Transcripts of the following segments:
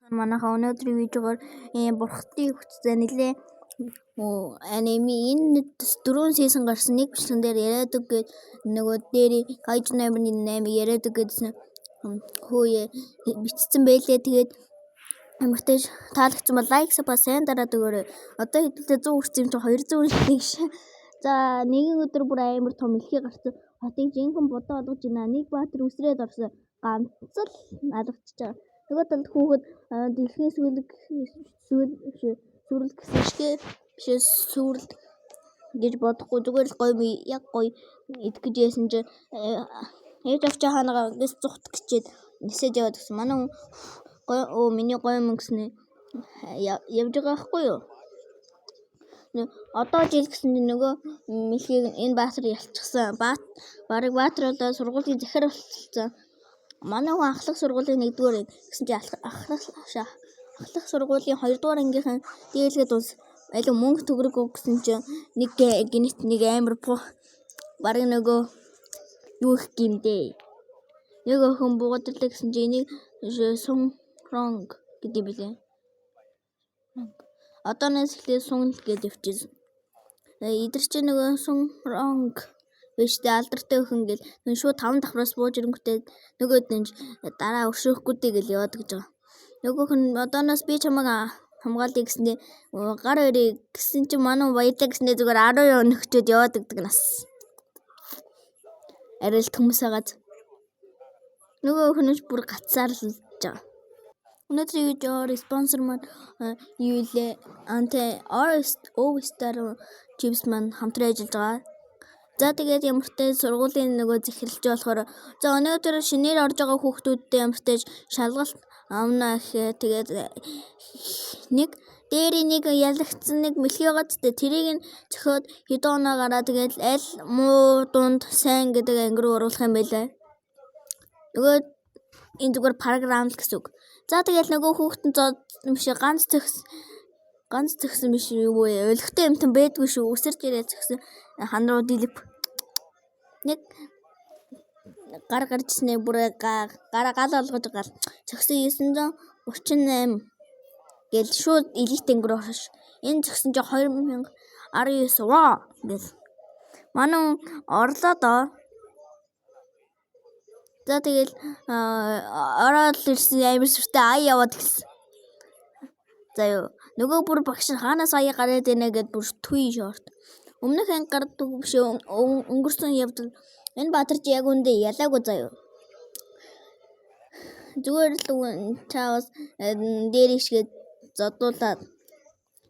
Манайха өнөөдрийн видеогоор бурхтын хүчтэй нэлээ аними энэ 4 сизон гарсан нэг бичлэгэн дээр яриадаг гээд нөгөө дээр гайж номерны 8 яриадаг гэдсэн хөөе бичсэн байлээ. Тэгээд амартай таалагдсан бол лайк сабаа сайн дараад өгөөрэй. Одоо хэдүүлээ 100 хүрсэн юм чи 200 хүрсэн ш. За нэгэн өдөр бүр амар том илхий гарсан. Хотыг жинхэнэ бодоо олгож байна. Нэг баатар үсрээд орсон. Ганц л алгачиж байгаа. Нөгөө талд хүүхэд дэлхийн сүрэл гэсэн шиг биш сүрэл гэж бодохгүй зүгээр л гоё яг гоё идгэж яасан чи ээж авч хаанагаа гэс зүхт гэчээд нисэж яваад гэсэн. Манай гоё миний гоё юм гэснэ явж байгаа байхгүй юу? Одоо жил гэсэн чинь нөгөө мэлхийг энэ баатар ялчихсан. Бараг баатар болоо сургуулийн захир болчихсон. Манай хүн ахлах сургуулийн 1-р гэсэн чинь ахлах сургуулийн 2-р ангийнхан дийлгээд ус аль мөнгө төгрөг гэсэн чинь нэг гинет нэг амар бараг нөгөө юу их гимдээ. Нэг охин буугадлаа гэсэн чинь энийг сунронг гэдэг юм билээ. Одооноос эхлээд сун гэж явчихсан. Идэр чи нөгөө сунронг биштэй алдартай өхөн гэл шууд 5 давхраас бууж ирэнгүүтээ нөгөөд нь дараа өршөөхгүй гэж яваад гэж байгаа. Нөгөөх нь одооноос би чамайг хамгаалъя гэсний гар өрөө гэсэн чи манай баялаа гэснээр зүгээр 10 өнөгчөд яваад гэдэг нас. Арай л төмс агаад нөгөө өхөнөж бүр гацаар л жаа. Өнөөдрийн видеоор спонсор маань юу илээ анте All-Star Chips маань хамтран ажиллаж байгаа. За тэгээд ямартай сургуулийн нөгөө захирлж болохоор за өнөөдөр шинээр орж байгаа хүүхдүүдтэй ямартай шалгалт авна гэхээ тэгээд нэг дээрийн нэг ялагдсан нэг мэлхий байгаа ч тэрийг нь зөхиод хэдэн оноо гараа тэгээд аль муу дунд сайн гэдэг анги руу оруулах юм байлаа. Нөгөө энэ зүгээр програм л гэсэн үг. За тэгээд нөгөө хүүхдэн биш ганц зөксөн биш юу вэ? Өлегтэй юмтан байдгүй шүү. Үсэрч ирээ зөксөн хан руу дилip нэг гар гарчснээ бүр гараа гал олгож гал зөксөн 938 гэл шууд элит анги руу орш. Энэ зөксөн чи 2019 ваа гэл. Манай орлоо доо. За тэгэл ороод ирсэн амар сүртэй ая яваад гисэн. За юу нөгөө бүр багш хаанаас ая гараадийнэ гэд бүр түй шорт. Өмнөх анги гардаг биш өнгөрсөн явдал энэ баатарч яг үндэ ялаагүй заяа. Зүгээр л чаавас дээр ишгээд зодуулаад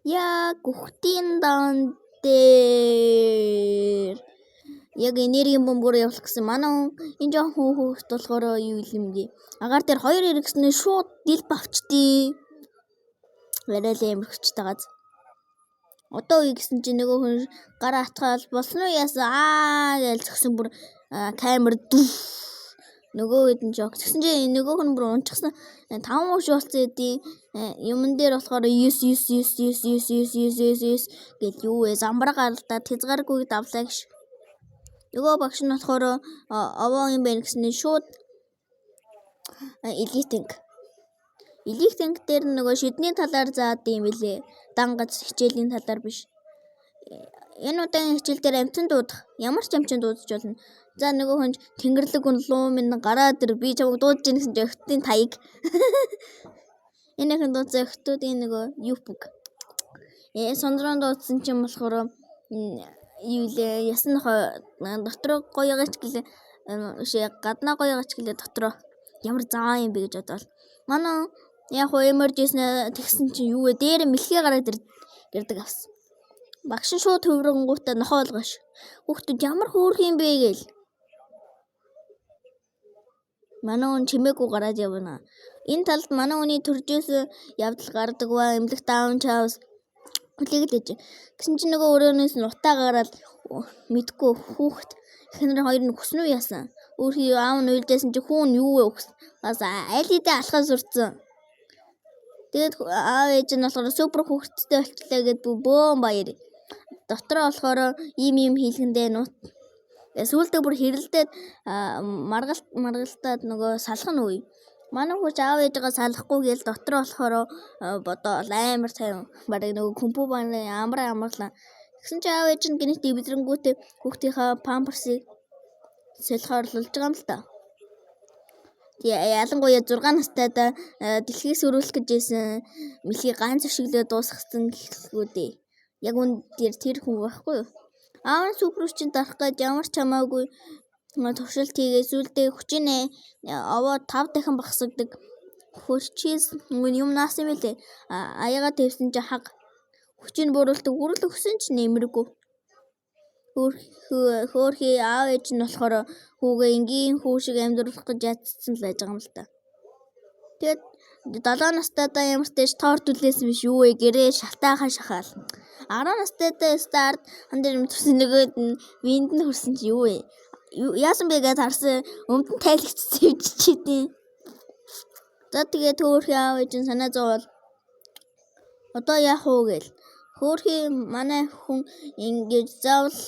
яг гүхтийн дан дээр яг энергийн бомбоор явуулах гэсэн. Манай энэ жоон хүүхэд болохоор юу юм гээ. Агаар дээр 2 эргэснээ шууд дил бавчдээ. Лэрэл амар хүчтэйгаз. Одоо үе гэсэн чинь нөгөө хүн гараа атгаал болсон уу яасан гэж зөксөн бүр камер нөгөө хэд нь жок. Тэгсэн чинь нөгөө хүн бүр унчихсан 5 ууш болсон эдийн юмн дээр болохоор 9 гэж юу вэ замбараа гаралдаа хязгааргүй давлаа гэж. Нөгөө багш нь болохоор овоо юм байна гэснээр шууд элит анги дээр нөгөө шидний талаар заад юм билээ. Дангаж хичээлийн талаар биш. Энэ удаагийн хичээл дээр амтан дуудах. Ямар ч амчин дуудаж болно. За нөгөө хүн тэнгэрлэг луу минь гараа дээр би чамд дуудаж ийн гэсэн чинь охтын таяг. Энэ хэн дуудсан охтуудын нөгөө юпг. Сондрон дуудсан чинь болохоор юу лээ ясны дотроо гоёгач гэлээ гаднаа гоёгач гэлээ дотроо ямар заа юм бэ гэж бодвол манай яг эмэржсэн тэгсэн чинь юу вэ дээр мэлхий гараад ирдэг авсан. Багш нь шууд төврөнгүүтээ нохоолгош. Хүүхдүүд ямар хөөрх юм бэ гээл. Манай хүн чимээгүй гараад явна. Энэ талд манай хүний төржөөс явдал гардаг ба эмнэлэг даун чаус хүлээгэлж. Гэсэн чинь нөгөө өрөөнөөс нутаа гараад мэдгүй хүүхд эхнэр хоёр нь хүснэ үү яасан. Өөрхий аав нь уйлжсэн чи хүүн юу вэ өгс. Бас аль хэдийн алхаж сурцсан. Тэгээд аав ээж нь болохоор супер хүүхдтэй болчлаа гэд бөөн баяр. Дотроо болохоор ийм хийлгэндээ нут. Сүүлдээ бүр хэрэлдээд маргалтаад нөгөө салхын үе. Манай хүүч аав ээжээ салахгүй гээл дотор болохоор бодоол амар сайн барыг нөгөө компу баны амарлаа. Тэгсэн чи аав ээж нь гинт бидэрэнгүүтээ хүүхдийнхаа памперсыг солихоор лулж байгаа юм л та. Ялангуяа 6 настайд дэлхийг сүрүүлэх гэж байсан мэлхий ганц өшиглөө дуусгасан гэхгүүдээ. Яг үнээр тэр хүн байхгүй юу? Аав нь сүпрүүчийн дарах гэж ямар ч хамаагүй туршилт хийгээ сүлдээ хүчинэ овоо 5 дахин багсагдаг. Хүчээс юм наасан юм лээ. Аяга тавьсан чи хаг хүчин буруулдаг үрэл өгсөн ч нэмэргүй. Хөөхий аав ээж нь болохоор хүүгээ энгийн хүү шиг амьдруулах гэж ядсан л байж байгаа юм л та. Тэгээд 7 настайдаа ямар ч тааш тоор түлээсэн биш юу вэ гэрээ шалтаахан шахаал. 10 настайдаа старт хандэр юм тусан нөгөөд нь винд нь хүрсэн чи юу вэ? Яасан бэ гэж харсан өмдөн тайлагч зэвжчихдээ. За тэгээд хөөхий аав ээж нь санаа зовол одоо яах вэ гээл. Хөөхий манай хүн ингэж заавал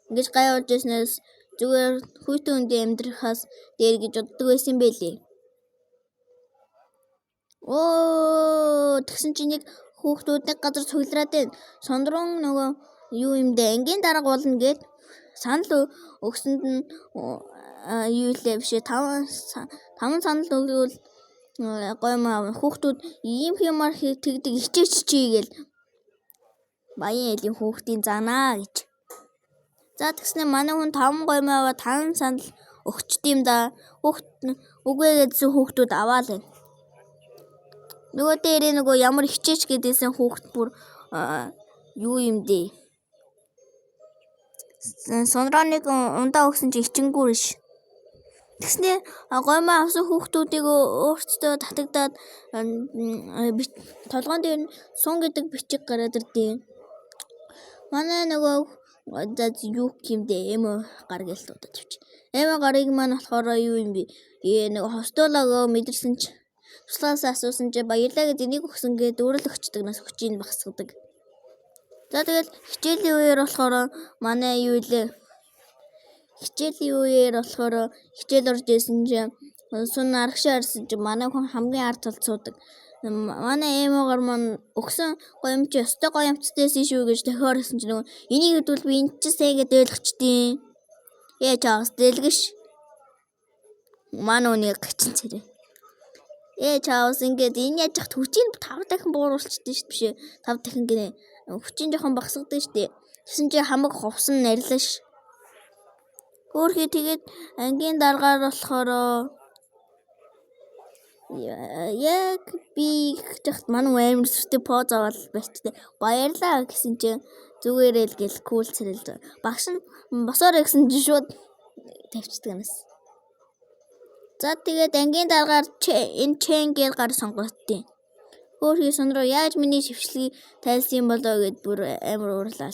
ингэж гайвуулж яснаас зүгээр хүйтэн үндэ амьдрахаас дээр гэж боддог байсан байлээ. Тэгсэн чинь нэг хүүхдүүд нэг газар цуглараад байна. Сондрон нөгөө юу юм дэ ангийн дарга болно гэд санал өгсөнд нь юу лээ бишээ 5 санал өгвөл гой маа хүүхдүүд ийм юмар тэгдэг хичээч гээл баян элийн хүүхдийн занаа гэж. За тэгснэ манай хүн 5 гой маа 5 санал өгчт юм да. Үгүй гэдсэн хүүхдүүд аваал байна. Нөгөө дээрээ нөгөө ямар хичээч гэдээсэн хүүхд бүр юу юм дээ. Сонроныг ундаа өгсөн чи ичингүүр ш. Тэгснэ гоймоо авсан хүүхдүүдийг өөртөө татагдаад толгоон дээр нь сун гэдэг бичиг гараад ирдээ. Манай нөгөө юу юм дээ эмо гар гээл дуудаж авч. Эмо гарыг маань болохоор юу юм бэ? Нөгөө хостолоогоо мэдэрсэн чи туслаасаа асуусан чи баярлаа гэж энийг өгсөн гээд өөрөл өгчдөг нас хүчийг багсгадаг. За тэгэл хичээлийн үеэр болохоор манай юу илээ. Хичээлийн үеэр болохоор хичээл орж исэн чи сун аргашаа арсан чи манай хүн хамгийн ард талд суудаг. Манай эмоогоор маань өгсөн гоёмч өстой гоёмцтэйсэн шүү гэж тохиорсон чи нөгөө энийг хэдүүл би энэ ч сайн гэдээ ойлгочдیں۔ Яа чаас дэлгэш. Манай үнийг гिचэн цэрээ. Чаус ингээд энэ яаж яхад хүчийг 5 дахин бууруулчихдээ шүү дээ. 5 дахин гинэ. Хүчин жоохон багсгадаг шүү дээ. Тэгсэн чи хамаг ховсон нарилаа ш. Хөөхий тэгээд ангийн даргаар болохоор яг би ихтэй манай амар сүртэй поз аваад байцтай баярлаа гэсэн чи зүгээрээ л гэл кул цэрэлж. Багш нь босоор гэсэн чи шууд тавьчихдаг юмс. За тэгээд ангийн даргаар энэ чен гээл гар сонгоцтой. Хөөхий сонроо яаж миний шившлгийг тайлсан юм болоо гэд бүр амар уурлаа.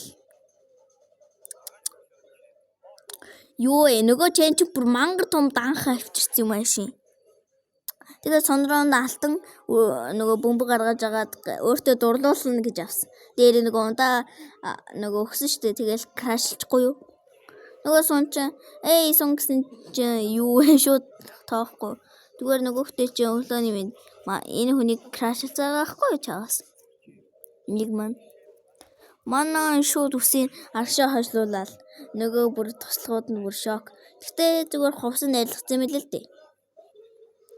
Юу нөгөө чен чи бүр мангар том данхаа авчирсан юм аашийн. Тэгээд сонроонд алтан нөгөө бөмбөг гаргаж агаад өөртөө дурлуулна гэж авсан. Дээр нөгөө ундаа нөгөө өгсөн штэ тэгэл крашлчихгүй юу? Нөгөө сун чи сун гэсэн чи юу шууд тоохгүй. Зүгээр нөгөөхтэй чи өглөөний минь энэ хүнийг крашлцаа байхгүй чаас. Энийг манай шууд үсийн аршаа хойшлуулаад нөгөө бүр туслахууд нь бүр шок. Гэтэ зүгээр хувсан найрлах юм л дээ.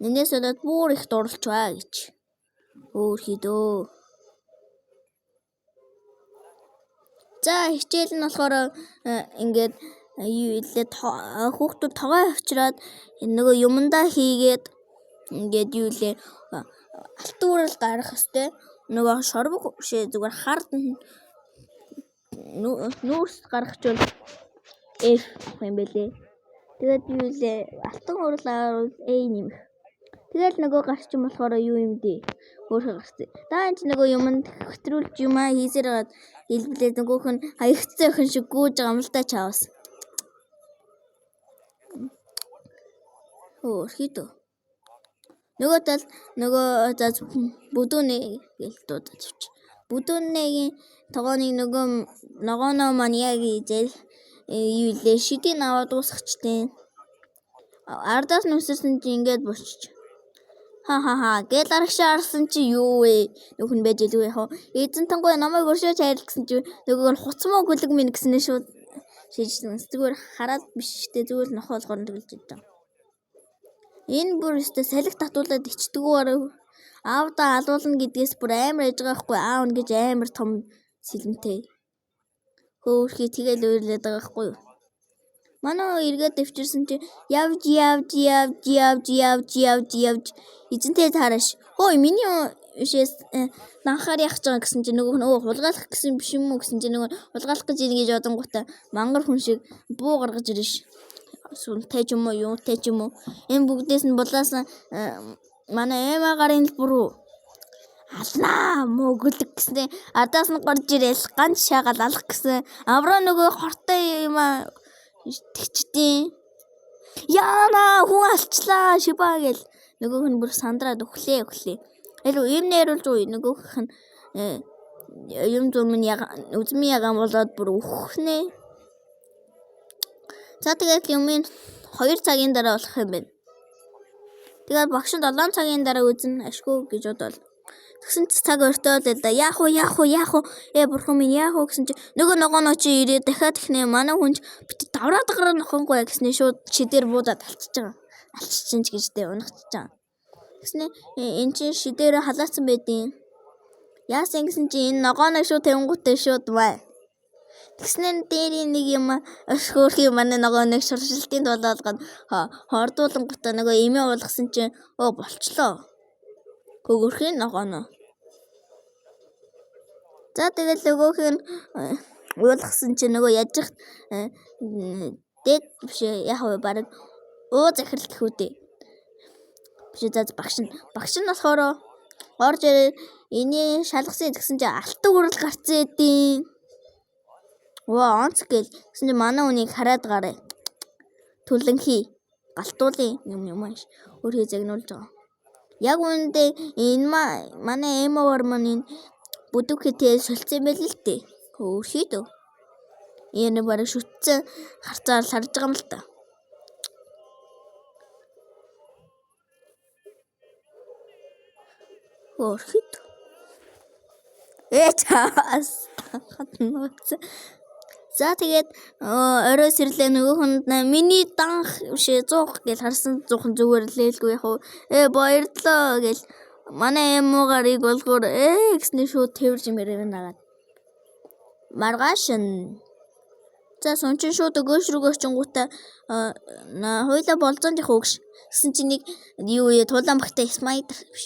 Нэнээс болоод бүр их дурлж баа гэж. Хөөхий дөө. За хичээл нь болохоор ингээд юу илээ хүүхдүүд тогоо авчираад нөгөө юмдаа хийгээд ингээд юу илээ алтуурал гарах хэвээр нөгөө шорбог бишээ зүгээр хард нүүрс гаргачвал юм бэлээ. Тэгээд юу илээ алтан урлаар нэмэх. Тэгэл нөгөө гарч юм болохоор юу юм дээ. Өөрөө гарцээ. Даа энэ нөгөө юмд хэтрүүлж юмаа хийсээр хагаад илблээ нөгөөх нь хаягдсан охин шиг гүйж байгаа юм л та чаавс. Хөөхий дөө. Нөгөө тал нөгөө бүдүүнээ гэл дуудаж авч. Бүдүүнээгийн тогооны нөгөө ногооноо маань яг изэл юу илээ шидийн аваад дуусгачтэй. Ардаас нүсэрсэн чи ингээд болчих. Гэл арагшаарсан чи юу вэ? Нөхөн байж илгүй яах вэ? Эзэн тангой намайг өршөөж хайр гэсэн чи нөгөө нь хуцмаа гүлэг минь гэснээр шууд шийдсэн. Зүгээр хараад биш штэ зүгээр нохоолгоор тэгэлж идэв. Энэ бүр өстө салхи татуулаад ичдэггүй аавда алуулна гэдгээс бүр амар яж байгаа хгүй аав нь гэж амар том сэлэнтэй. Хөөхий тэгэл уйрлаад байгаа хгүй. Манай эргээд дэвчирсэн чи явж эзэнтэй таараш. Ой миний бишээс данхаар яах гэж байгаа гэсэн чи нөгөө хулгайлах гэсэн биш юм уу гэсэн чи нөгөө хулгайлах гэж ийн гэж одонгуудаа мангар хүн шиг буу гаргаж ирж сүнтэй ч юм уу юутай ч юм уу энэ бүгдээс нь булаасан манай эма гарын бүрүү алнаа мөгөлг гэсэн адаас нь гарч ирэл ганц шаагаал алах гэсэн авраа нөгөө хортой юм тэгчдیں۔ Яана хүн алчлаа шибаа гэл нөгөөх нь бүр сандраад өглөө. Элүү юм нэрүүлж уу нөгөөх нь юм зүм нь үзмийн ягаан болоод бүр өөхнэ. За тэгээд юмын 2 цагийн дараа болох юм байна. Тэгээд багш нь 7 цагийн дараа үзэн ашгүй гэж бодвол тэгсэн цаг өртөөл л да яах вэ бурхан минь яах вэ гэсэн чи нөгөө чи ирээд дахиад ихнэ манай хүн бит давраад гараа нохонгүй гэснээ шууд шидээр буудаад алчиж байгаа. Алччихын ч гэжтэй унахчихж байгаа. Тэгснээ эн чинь шидээр халаацсан байдیں۔ Яасан гэсэн чи энэ ногооноо шууд тэнгуүтэй шууд бай. Тэгснээ дээр нэг юм өшгөөрх юм манай ногооныг шуршилтын болоолгоод хордуулангуудаа нөгөө эмээ уулгасан чи болчлоо. Хөгөрхийн ногооноо. За тэгэл нөгөөх нь уулгасан чи нөгөө яжих дэд биш яах вэ баг захирал гэх үдээ. Биш за багш нь болохоор орж ирээд эний шалгасан гэсэн чи алтан хүрэл гарцсан эдийн. Онц гэл гэсэн чи манай үнийг хараад гараа. Түлэн хий. Галтуулын юм ааш. Өөрхий загнуулж байгаа. Яг үүндээ энэ манай эмовар маань бүдүүхтэй солилцсон байл л дээ. Өөрхий дөө. Энэ бараг шүтсэн харцаар харж байгаа юм л та. Өөрхий дөө. Чаас. За тэгээд орой сэрлээ нөгөө хүнд миний данх биш 100 гэж харсан 100 зүгээр лээлгүй яг баярлаа гэл манай эмуугарыг болгоор гэснээр шууд тэрж мэрэг нагаад маргаашин за сончин шууд өгөөш рүү очингуудаа хойлоо болзон жах өгш гэсэн чи нэг юу тулаан багтай смайдер биш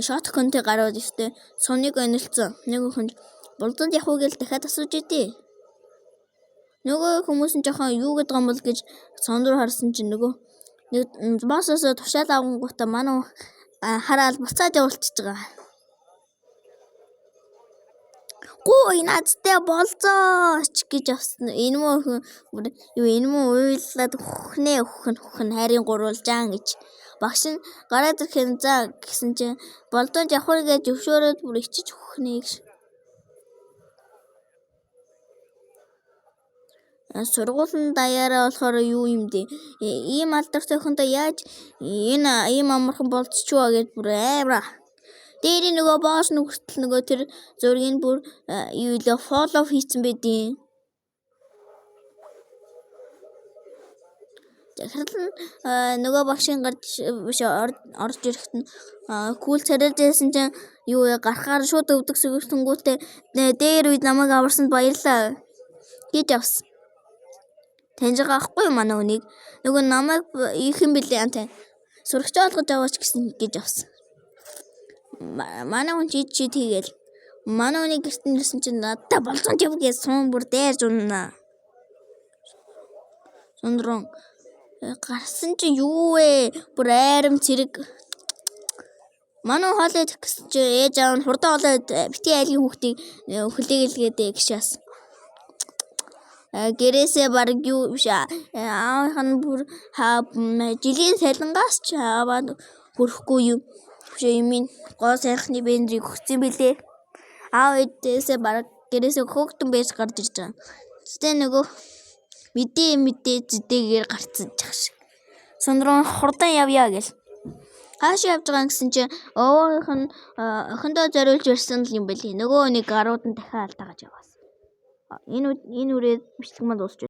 шот контэй гараад өстэй соныг онилцсон нэг хүн болзон жах уу гэл дахиад асууж идэв. Нөгөө хүмүүс нь жоохон юу гэдэг юм бол гэж сондор харсан чинь нөгөө нэг босоос тушаал авангуудаа манай хараал буцаад явуулчихж байгаа. Гоо наадтай болцооч гэж авсан. Энэ муу уйлаад хөхн хайрын гурвалжаан гэж. Багш нь гараад ирэхэд за гэсэн чинь болдон явах гэж өвшөөрөөд бүр ичиж хөхнэ гэж. Сургуулийн даяараа болохоор юу юм дээ. Ийм алдартай охинтой яаж энэ ийм амархан болцчихваа гэж бүр амар. Дээр нөгөө босс нүгтэл нөгөө тэр зургийг бүр юу лээ фоллоу хийцэн байдیں۔ Тэгэхээр нөгөө багшийн гарч биш орж ирэхэд нь кул царайжсэн чинь юу гарахаар шууд өвдөг сүгтэнгүүтээ дээр үед намайг аварсанд баярлаа гэж авсан. Таньж байгаа ахгүй манай үнийг нөгөө намайг их юм бэлээ антай сурагч олгож аваач гэсэн гэж авсан. Манай хүн чи тийгээл манай үнийг гэртэн ирсэн чинь надад болцсон ч явгээс сум бүр дайрж унана. Сондрон гарсан чи юу вэ? Бүр айрам цэрэг. Манай хоолой гэсэн чи ээж аав нь хурдан олоод бити айлын хүүхдийг өхлөөлгээд гişээс. Гэрээсээ баг юу биш аавынх нь бүр жилийн салингаас ч аваад хөрөхгүй юу биш юм гоо сайхны бендрийг өгсөн бэлээ. Аав ээдээсээ баг гэрээсээ хөөгдөн байж гарч ирж байгаа. Тэгтээ нөгөө мэдээ зэдэгээр гарцсан чах шиг. Сондрон хурдан явъя гэл. Хааш явж байгаа гэсэн чинь өвөөх нь охиндоо зориулж ирсэн л юм байли. Нөгөө нэг гарууд нь дахиад алдаа гаж яваас. Энэ үрээ бичлэг маань дуусч